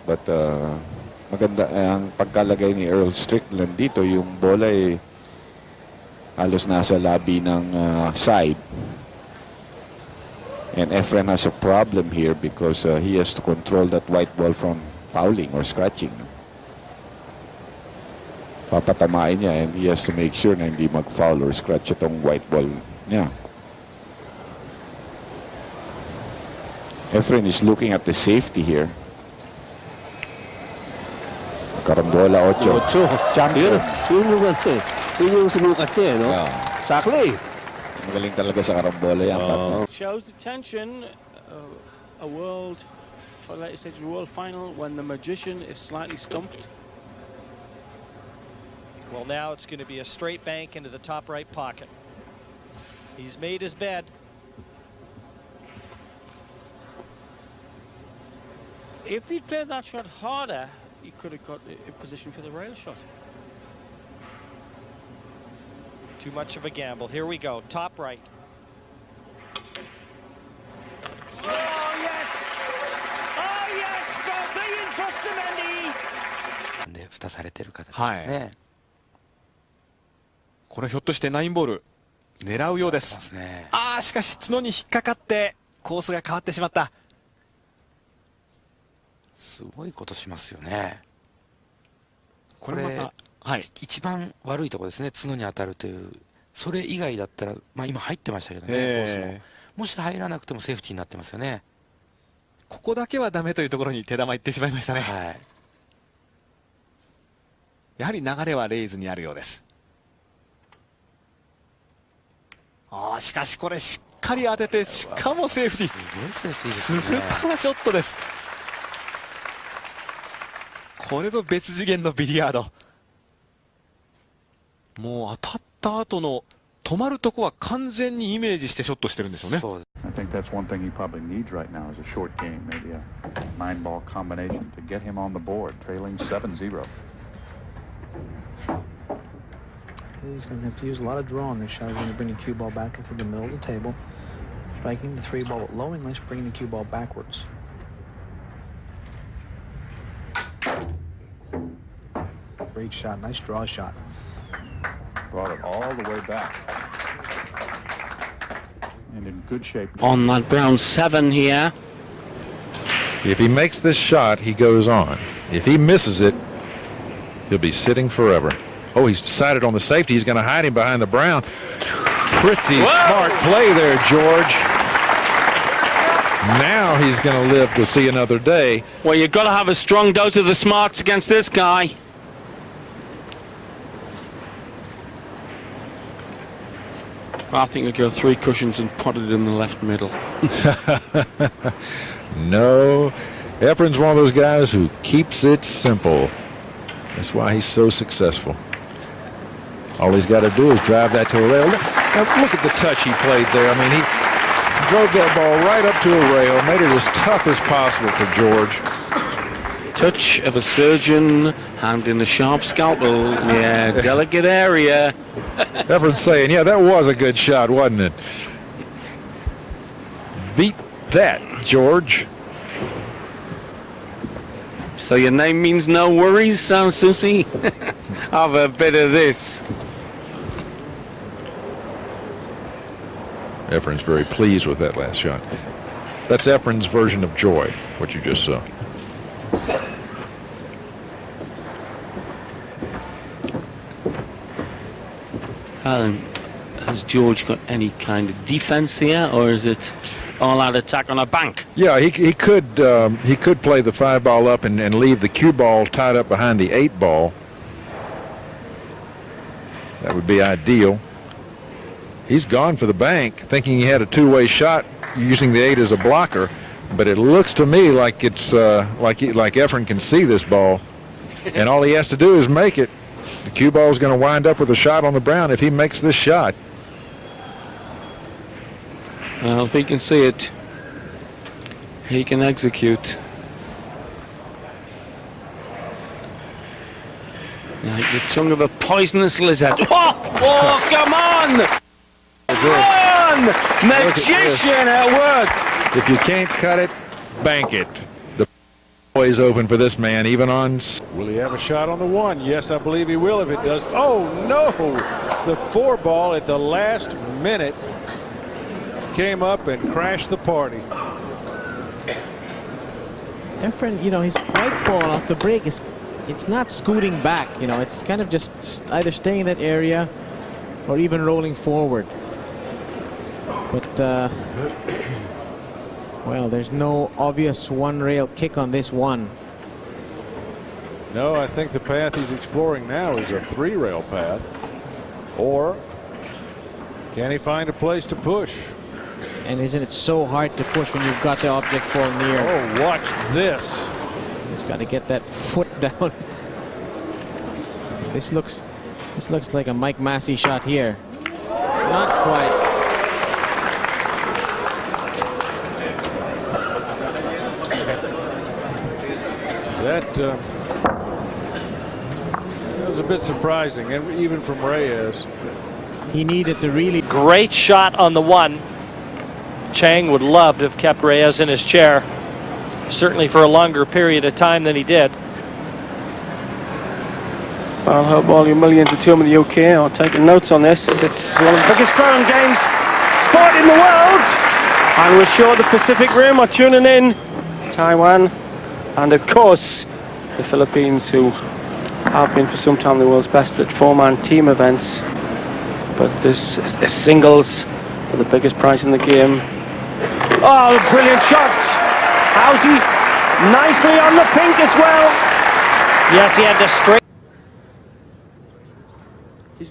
But maganda ang pagkalagay ni Earl Strickland dito, yung bola ay halos nasa labi ng side. And Efren has a problem here because he has to control that white ball from fouling or scratching. Papatamain niya and he has to make sure na hindi mag-foul or scratch itong white ball niya. Efren is looking at the safety here. Karambola 8. Champion. Yun yung sumukat niya, no? Exactly. Magaling talaga sa karambola yan. Shows the tension. A world, for later stage world final, when the magician is slightly stumped. Well, now it's going to be a straight bank into the top right pocket. He's made his bed. If he'd played that shot harder, he could have got a position for the rail shot. Too much of a gamble. Here we go. Top right. Oh, yes! Oh, yes! Brazilian Bustamante! で、蓋されてる形ですね。はい。これひょっとして9ボール狙うようです。ああ、しかし角に引っかかってコースが変わってしまった。すごいことしますよね。これまた、はい、一番悪いところですね、角に当たるという。それ以外だったら、まあ今入ってましたけどね、コースも。もし入らなくてもセーフティーになってますよね。ここだけはダメというところに手玉いってしまいましたね。はい、やはり流れはレイズにあるようです。ああ、しかしこれしっかり当てて、しかもセーフティー。すごいセーフティーですね。スーパーショットです。これぞ別次元のビリヤード。もう当たった後の止まるとこは完全にイメージしてショットしてるんでしょうね。I think that's one thing he probably needs right now is a short game, maybe a 9-ball combination to get him on the board, trailing 7-0. He's going to have to use a lot of draw on this shot. He's going to bring the cue ball back into the middle of the table, striking the 3-ball with low English, bringing the cue ball backwards. Great shot, nice draw shot. Brought it all the way back. And in good shape. On that brown 7 here. If he makes this shot, he goes on. If he misses it, he'll be sitting forever. Oh, he's decided on the safety. He's going to hide him behind the brown. Pretty smart play there, George. Now he's going to live to see another day. Well, you've got to have a strong dose of the smarts against this guy. I think he'll go 3 cushions and put it in the left middle. No, Efren's one of those guys who keeps it simple. That's why he's so successful. All he's got to do is drive that to a rail. Now look at the touch he played there. I mean, he drove that ball right up to a rail, made it as tough as possible for George. Touch of a surgeon, hand in a sharp scalpel. Yeah, delicate area. Efren's saying, yeah, that was a good shot, wasn't it? Beat that, George. So your name means no worries, Susie? Have a bit of this. Efren's very pleased with that last shot. That's Efren's version of joy, what you just saw. Alan, has George got any kind of defense here, or is it all-out attack on a bank? Yeah, he could play the 5-ball up and leave the cue ball tied up behind the 8-ball. That would be ideal. He's gone for the bank, thinking he had a two-way shot using the 8 as a blocker, but it looks to me like it's like Efren can see this ball, and all he has to do is make it. The cue ball is going to wind up with a shot on the brown if he makes this shot. Well, if he can see it, he can execute. Like the tongue of a poisonous lizard. Oh, come on! Come on! Magician at work! If you can't cut it, bank it. The always open for this man, even on... Will he have a shot on the 1? Yes, I believe he will if it does. Oh, no! The 4-ball at the last minute came up and crashed the party. Efren, you know, his white ball off the break is, it's not scooting back, you know, it's kind of just either staying in that area or even rolling forward. But, well, there's no obvious one-rail kick on this one. No, I think the path he's exploring now is a 3-rail path. Or can he find a place to push? And isn't it so hard to push when you've got the object fall near? Oh, watch this. He's got to get that foot down. This looks like a Mike Massey shot here. Not quite. That was a bit surprising, and even from Reyes. He needed to really... Great shot on the 1. Chang would love to have kept Reyes in his chair, certainly for a longer period of time than he did. Well, I hope all you millions of them in the UK are taking notes on this. It's one of the biggest ground games sport in the world, and we're sure the Pacific Rim are tuning in. Taiwan, and of course the Philippines, who have been for some time the world's best at 4-man team events. But this singles for the biggest prize in the game. Oh, brilliant shot! Howsey nicely on the pink as well. Yes, he had the straight. He's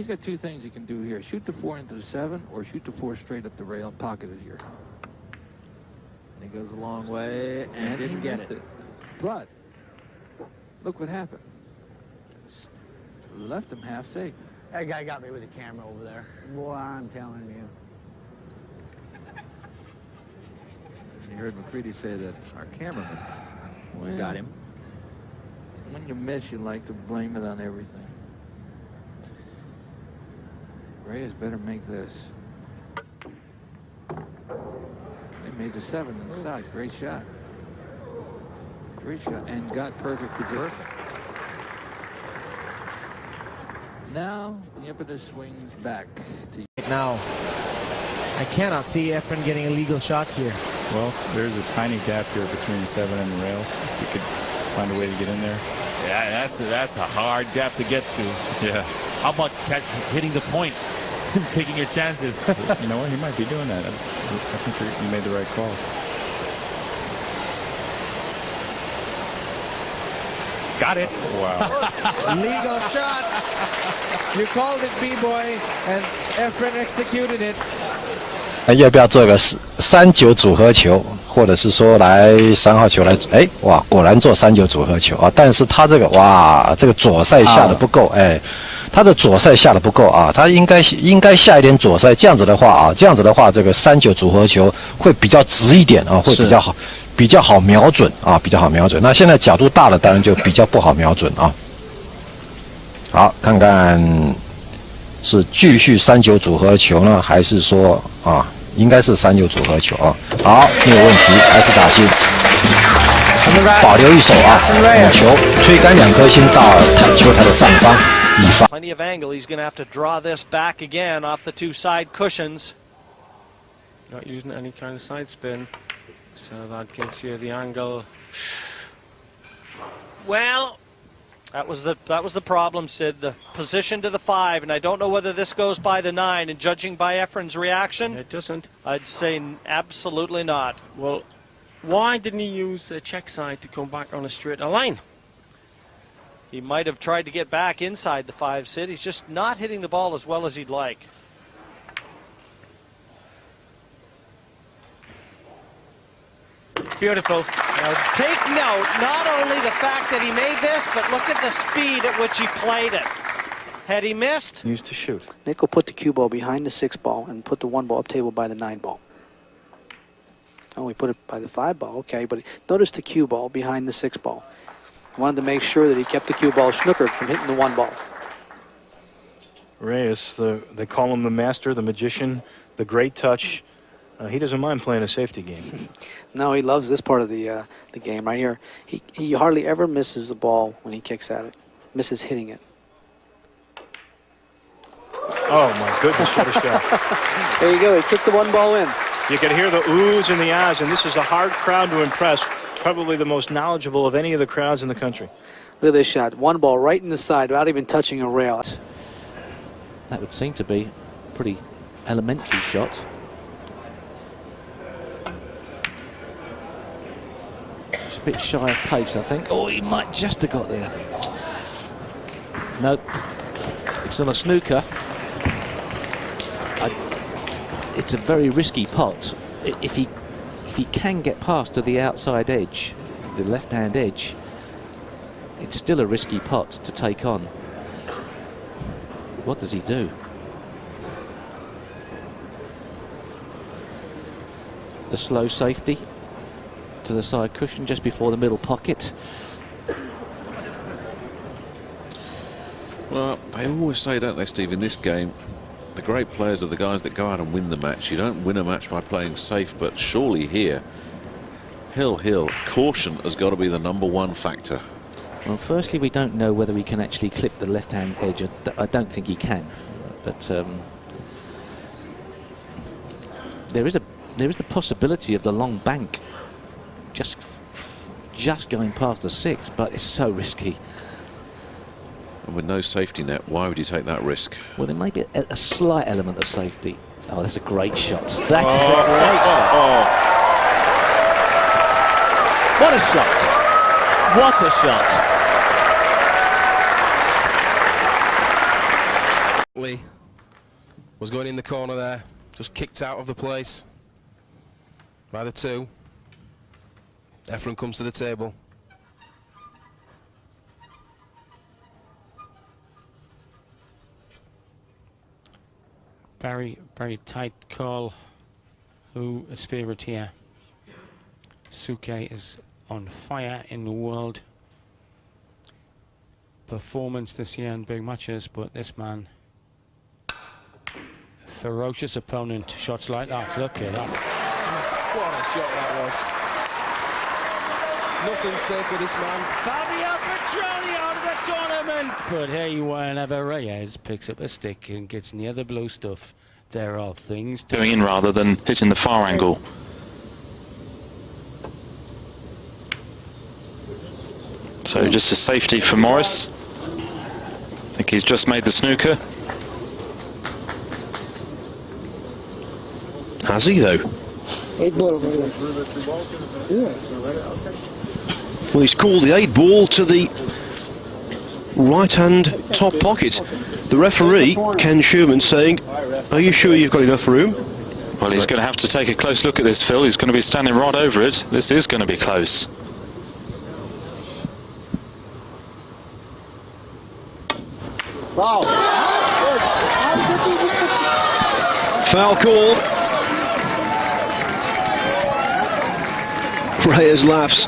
got two things he can do here: shoot the 4 into the 7, or shoot the 4 straight up the rail, pocketed here. And he goes a long way and didn't get it. But look what happened. Left him half safe. That guy got me with the camera over there. Boy, I'm telling you. You heard McCready say that our cameraman got him. When you miss, you like to blame it on everything. Reyes better make this. They made the 7 inside. Great shot. Great shot. And got perfect position. Now the impetus swings back to you. Now, I cannot see Efren getting a legal shot here. Well, there's a tiny gap here between the 7 and the rail. If you could find a way to get in there. Yeah, that's a hard gap to get to. Yeah. How about hitting the point, taking your chances? You know what? He might be doing that. I think you made the right call. Got it. Wow. Legal shot. You called it, B-boy, and Efren executed it. 要不要做个3-9组合球，或者是说来3号球来？哎，哇，果然做3-9组合球啊！但是他这个哇，这个左塞下的不够，哎，他的左塞下的不够啊，他应该下一点左塞，这样子的话，这个3-9组合球会比较直一点啊，会比较好瞄准啊，比较好瞄准。那现在角度大了，当然就比较不好瞄准啊。好，看看是继续3-9组合球呢，还是说啊？应该是3-9组合球啊，好，没有问题，还是打进。保留一手啊，母球推杆2颗星到球台的上方，以防。 Plenty of angle. He's going to have to draw this back again off the 2 side cushions. Not using any kind of side spin, so that gives you the angle. Well, that was the problem, Sid. The position to the 5, and I don't know whether this goes by the 9. And judging by Efren's reaction, It doesn't. I'd say absolutely not. Well, why didn't he use the check side to come back on a straight line? He might have tried to get back inside the 5, Sid. He's just not hitting the ball as well as he'd like. Beautiful. Now, take note, not only the fact that he made this, but look at the speed at which he played it. Had he missed? Used to shoot. Nick will put the cue ball behind the 6 ball and put the 1 ball up table by the 9 ball. Oh, we put it by the 5 ball, okay, but notice the cue ball behind the 6 ball. He wanted to make sure that he kept the cue ball snookered from hitting the 1 ball. Reyes, they call him the master, the magician, the great touch. He doesn't mind playing a safety game. No, he loves this part of the game right here. He hardly ever misses the ball when he kicks at it. Misses hitting it. Oh my goodness, what a shot. There you go, he kicked the 1 ball in. You could hear the oohs and the ahs, and this is a hard crowd to impress. Probably the most knowledgeable of any of the crowds in the country. Look at this shot. 1 ball right in the side without even touching a rail. That would seem to be a pretty elementary shot. It's a bit shy of pace, I think. Oh, he might just have got there. Nope. It's on a snooker. It's a very risky pot. If he can get past to the outside edge, the left-hand edge, it's still a risky pot to take on. What does he do? The slow safety to the side cushion just before the middle pocket. Well, they always say, don't they, Steve, in this game, the great players are the guys that go out and win the match. You don't win a match by playing safe, but surely here, Hill, caution has got to be the #1 factor. Well, firstly, we don't know whether he can actually clip the left-hand edge. I don't think he can, but there is the possibility of the long bank just going past the 6, but it's so risky. And with no safety net, why would you take that risk? Well, there may be a slight element of safety. Oh, that's a great shot. That is a great shot. What a shot. What a shot. Lee was going in the corner there, just kicked out of the place by the 2. Efren comes to the table. Very, very tight call. Who is favourite here? Suke is on fire in the world performance this year in big matches, but this man, ferocious opponent. Shots like that, look at that. What a shot that was. Nothing said for this man. Fabio Petroni out of the tournament. But hey, whenever Reyes picks up a stick and gets near the blue stuff, there are things going in rather than hitting the far angle. So just a safety for Morris. I think he's just made the snooker. Has he though? 8 ball. Well, he's called the 8 ball to the right-hand top pocket. The referee, Ken Sherman, saying, are you sure you've got enough room? Well, he's going to have to take a close look at this, Phil. He's going to be standing right over it. This is going to be close. Wow. Foul call. Reyes laughs.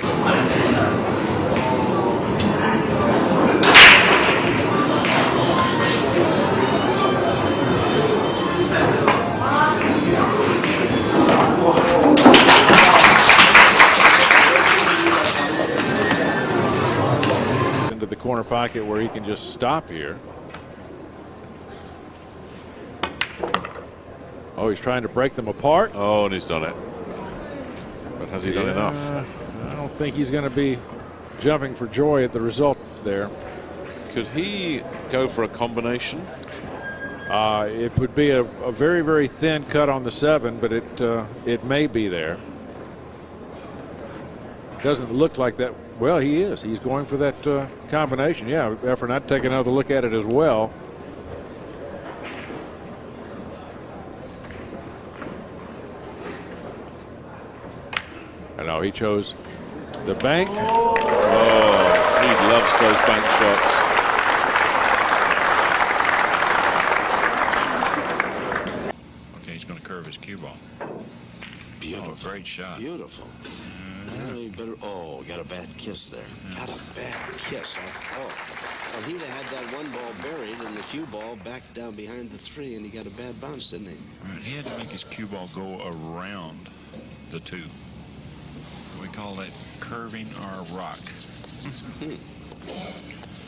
corner pocket where he can just stop here. Oh, he's trying to break them apart. Oh, and he's done it. But has he done enough? I don't think he's going to be jumping for joy at the result there. Could he go for a combination? It would be a very, very thin cut on the 7, but it may be there. Doesn't look like that. Well, he is. He's going for that combination. Yeah, Efren, I'd take another look at it as well. I know he chose the bank. Oh, he loves those bank shots. Okay, he's going to curve his cue ball. Beautiful. Oh, great shot. Beautiful. You better. Oh, got a bad kiss there. Got a bad kiss. Oh. Well, he'd have had that 1 ball buried and the cue ball back down behind the 3, and he got a bad bounce, didn't he? Right, he had to make his cue ball go around the 2. We call that curving our rock.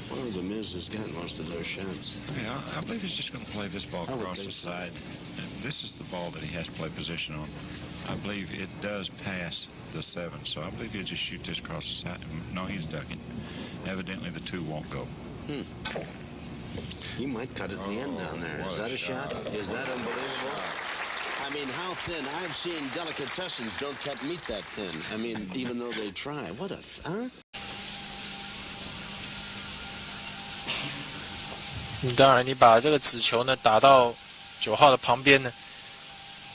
Well, the Miz has got most of those shots. Yeah, I believe he's just going to play this ball across the side. And this is the ball that he has to play position on. I believe it does pass the 7, so I believe he'll just shoot this across the side. No, he's ducking. Evidently, the 2 won't go. He might cut it at the end down there. Is that a shot? Is that unbelievable? I mean, how thin? I've seen delicatessens don't cut meat that thin. I mean, even though they try. What a... Huh? 当然，你把这个子球呢打到9号的旁边呢，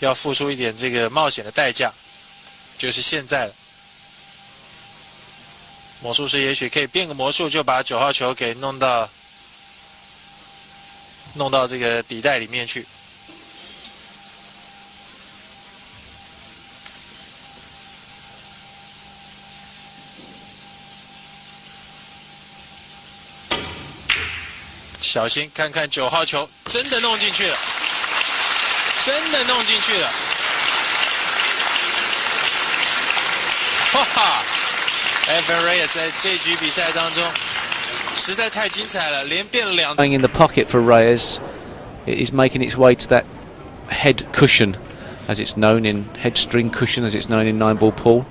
要付出一点这个冒险的代价，就是现在了。魔术师也许可以变个魔术，就把9号球给弄到这个底袋里面去。小心，看看9号球真的弄进去了，真的弄进去了！哈哈 ，Efren Reyes 在这局比赛当中实在太精彩了，连变2。Going in the pocket for Reyes, it is making its way to that head cushion, as it's known in head string cushion, as it's known in 9-ball pool.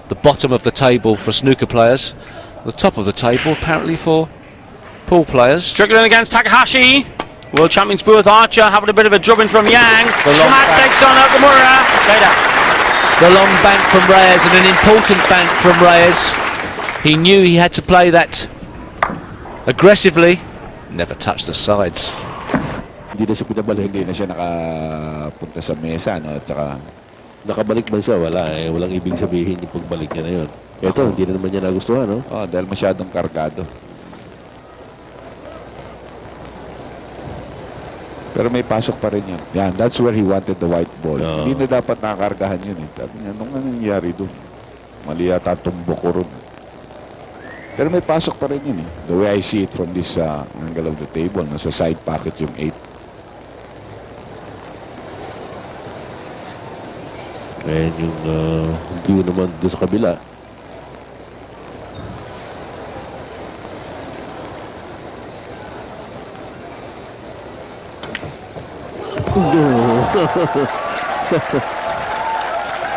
The bottom of the table for snooker players, the top of the table apparently for pool players. Struggling against Takahashi. World champions Booth Archer having a bit of a drubbing from Yang. Schmack takes on Okamura. The long bank from Reyes, and an important bank from Reyes. He knew he had to play that aggressively. Never touched the sides. Hindi na siya pinabalik. Hindi na siya nakapunta sa mesa, no? At saka nakabalik man siya, wala eh. Walang ibig sabihin yung pagbalik niya na yun. Ito, hindi na naman niya nagustuhan, no? Oh, dahil masyadong kargado. Pero may pasok pa rin yun. Yan, that's where he wanted the white ball. Hindi na dapat nakakargahan yun eh. Sabi niya, anong nangyari doon? Mali yata tumbok ko ron. Pero may pasok pa rin yun eh. The way I see it from this angle of the table, nasa side pocket yung 8. And yung view naman doon sa kabila.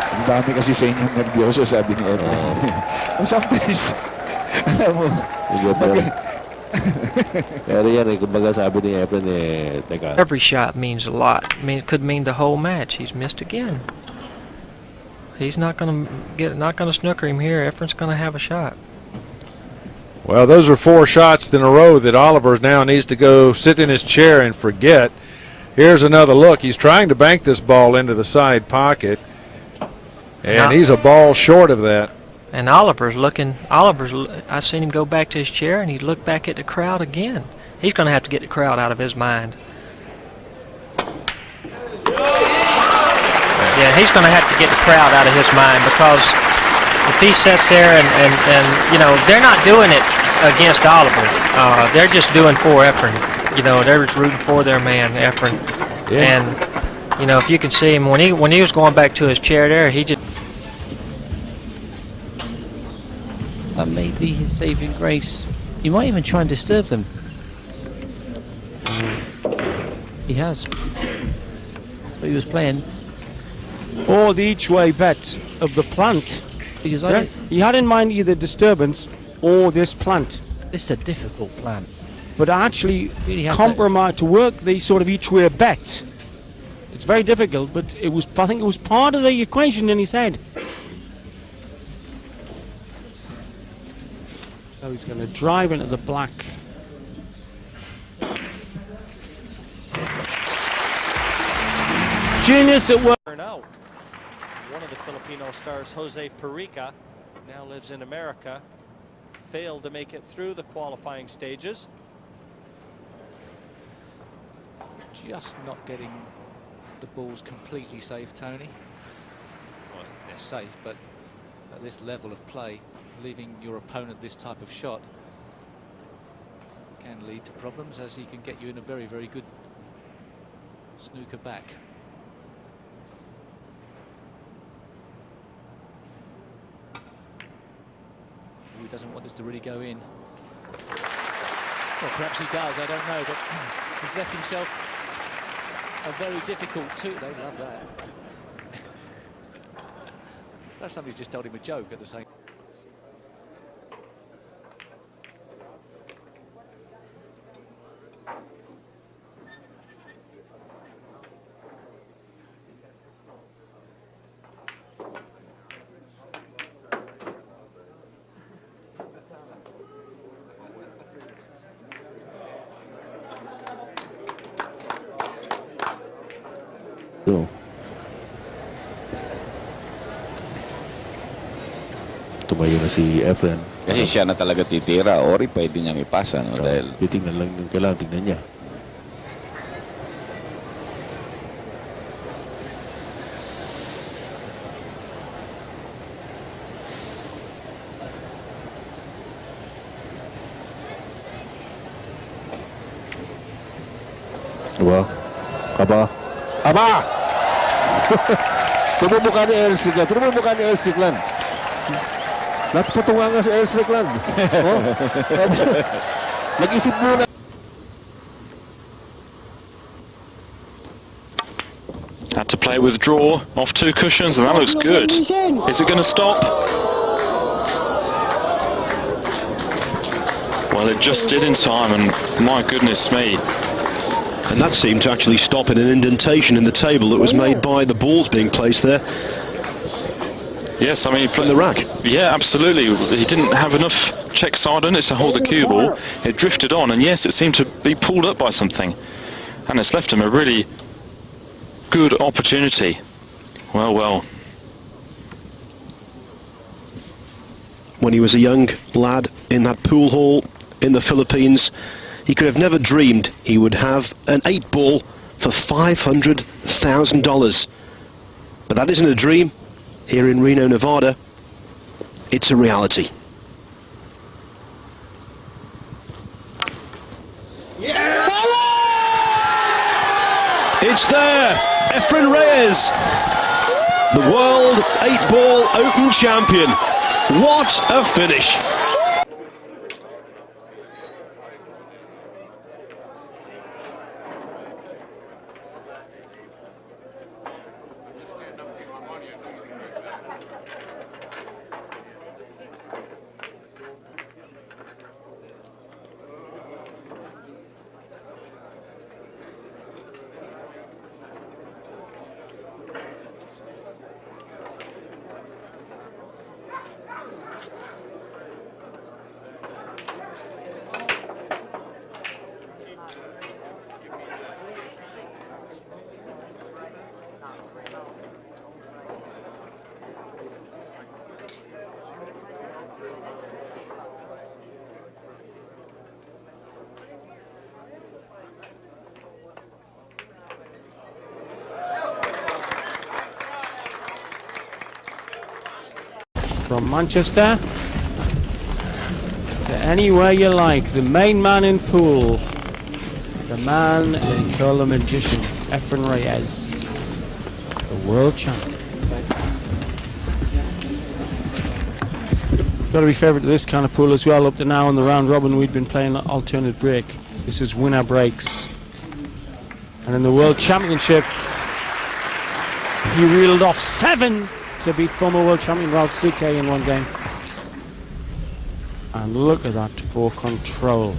Ang dami kasi sa inyong nervyoso, sabi ni Efren. Sometimes, alam mo, pero yan eh, kumbaga sabi ni Efren eh, teka. Every shot means a lot. I mean, it could mean the whole match. He's missed again. He's not going to snooker him here. Efren's going to have a shot. Well, those are 4 shots in a row that Oliver now needs to go sit in his chair and forget. Here's another look. He's trying to bank this ball into the side pocket, and he's a ball short of that. And Oliver's looking. I seen him go back to his chair, and he looked back at the crowd again. He's going to have to get the crowd out of his mind. Yeah, he's going to have to get the crowd out of his mind, because if he sits there and you know, they're not doing it against Oliver. They're just doing for Efren. You know, they're just rooting for their man, Efren. Yeah. And you know, if you can see him when he was going back to his chair there, he just. That may be his saving grace. You might even try and disturb them. He has. But he was playing. Or the each-way bet of the plant. Because he had in mind either disturbance or this plant. This is a difficult plant. But actually Really has compromise to work the sort of each-way bet. It's very difficult, but it was. I think it was part of the equation in his head. So he's going to drive into the black. Genius at work. Out. One of the Filipino stars, Jose Perica, now lives in America, failed to make it through the qualifying stages. Just not getting the balls completely safe, Tony. Well, they're safe, but at this level of play, leaving your opponent this type of shot can lead to problems, as he can get you in a very, very good snooker back. He doesn't want this to really go in. Well, perhaps he does, I don't know, but he's left himself a very difficult two. They love that. Perhaps somebody's just told him a joke at the same. Tumayo na si Efren. Kasi siya na talaga titira, Ori pwede niyang ipasa, no? Dahil titingnan lang yung kailangan tingnan niya. Aba. Aba. Aba! Tignan mo mukha ni Earl Strickland. Tignan mo mukha ni Earl Strickland. Natutunga nga si Earl Strickland. Oh. Nag-isip muna. Had to play with draw off 2 cushions, and that looks good. Is it going to stop? Well, it just did in time, and my goodness me. And that seemed to actually stop in an indentation in the table that was made by the balls being placed there. Yes, I mean, he played the rack. Yeah, absolutely. He didn't have enough check side on it to hold the cue ball. It drifted on, and yes, it seemed to be pulled up by something. And it's left him a really good opportunity. Well, well. When he was a young lad in that pool hall in the Philippines, he could have never dreamed he would have an 8-ball for $500,000. But that isn't a dream. Here in Reno, Nevada, it's a reality. Yeah! It's there, Efren Reyes, the world 8-ball Open champion. What a finish! From Manchester to anywhere you like, the main man in pool, the man they call the magician, Efren Reyes, the world champion. got to be favourite to this kind of pool as well. Up to now in the round robin, we'd been playing alternate break. This is winner breaks. And in the World Championship, he reeled off 7 to beat former world champion Ralph CK in one game. And look at that for control.